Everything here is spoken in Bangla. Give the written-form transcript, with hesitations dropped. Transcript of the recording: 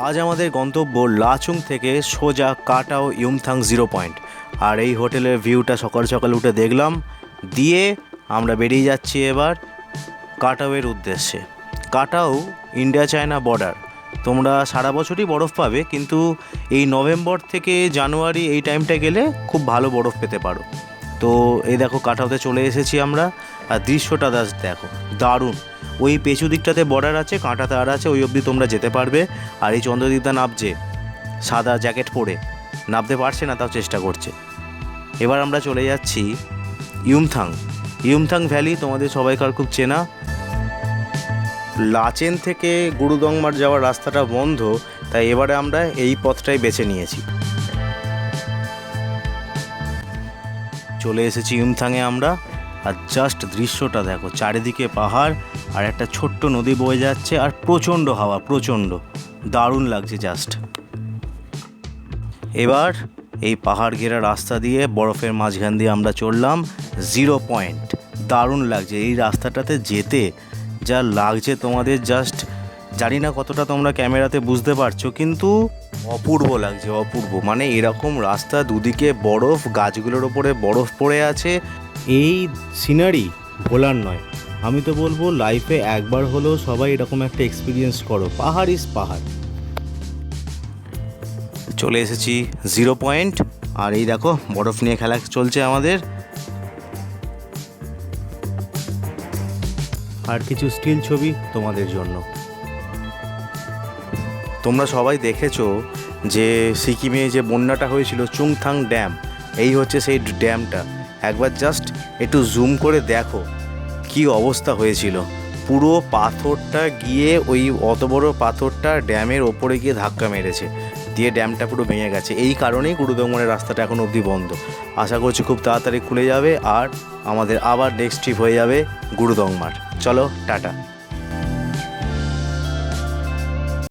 আজ আমাদের গন্তব্য লাচুং থেকে সোজা কাটাও ইউমথাং 0 পয়েন্ট। আর এই হোটেলের ভিউটা সকাল সকাল উঠে দেখলাম, দিয়ে আমরা বেরিয়ে যাচ্ছি এবার কাটাওয়ের উদ্দেশ্যে। কাটাও ইন্ডিয়া চায়না বর্ডার। তোমরা সারা বছরই বরফ পাবে, কিন্তু এই নভেম্বর থেকে জানুয়ারি এই টাইমটা গেলে খুব ভালো বরফ পেতে পারো। তো এই দেখো কাটাওতে চলে এসেছি আমরা, আর দৃশ্যটা দেখো দারুণ। ওই পেছু দিকটাতে বর্ডার আছে, কাঁটা তার আছে, ওই অবধি তোমরা যেতে পারবে। আর এই চন্দ্রদীপদা নামছে সাদা জ্যাকেট পরে, নামতে পারছে না, তাও চেষ্টা করছে। এবার আমরা চলে যাচ্ছি ইউমথাং ভ্যালি, তোমাদের সবাইকার খুব চেনা। লাচেন থেকে গুরুদংমার যাওয়ার রাস্তাটা বন্ধ, তাই এবারে আমরা এই পথটাই বেছে নিয়েছি। চলে এসেছি ইউমথাংয়ে আমরা, আর জাস্ট দৃশ্যটা দেখো, চারিদিকে পাহাড় আর একটা ছোট্ট নদী বয়ে যাচ্ছে, আর প্রচণ্ড হাওয়া, প্রচণ্ড দারুণ লাগছে জাস্ট। এবার এই পাহাড় ঘেরা রাস্তা দিয়ে বরফের মাঝখান দিয়ে আমরা চললাম 0 পয়েন্ট। দারুণ লাগছে এই রাস্তাটাতে যেতে, যা লাগছে তোমাদের জাস্ট জানি না কতটা তোমরা ক্যামেরাতে বুঝতে পারছো, কিন্তু অপূর্ব লাগছে, অপূর্ব। মানে এরকম রাস্তা, দুদিকে বরফ, গাছগুলোর ওপরে বরফ পড়ে আছে, এই সিনারি ভোলার নয়। আমি তো বলবো লাইফে একবার হলেও সবাই এরকম একটা এক্সপিরিয়েন্স করো। পাহাড় ইজ পাহাড়। চলে এসেছি 0 পয়েন্ট, আর এই দেখো বরফ নিয়ে খেলা চলছে আমাদের। আর কিছু স্টিল ছবি তোমাদের জন্য। তোমরা সবাই দেখেছো যে সিকিমে যে বন্যাটা হয়েছিল, চুংথাং ড্যাম, এই হচ্ছে সেই ড্যামটা। একবার জাস্ট একটু জুম করে দেখো কি অবস্থা হয়েছিল। পুরো পাথরটা গিয়ে ওই অত বড় পাথরটা ড্যামের ওপরে গিয়ে ধাক্কা মেরেছে, দিয়ে ড্যামটা পুরো ভেঙে গেছে। এই কারণেই গুরুদংমারের রাস্তাটা এখন অবধি বন্ধ। আশা করছি খুব তাড়াতাড়ি খুলে যাবে, আর আমাদের আবার নেক্সট ট্রিপ হয়ে যাবে গুরুদংমার। চলো টাটা।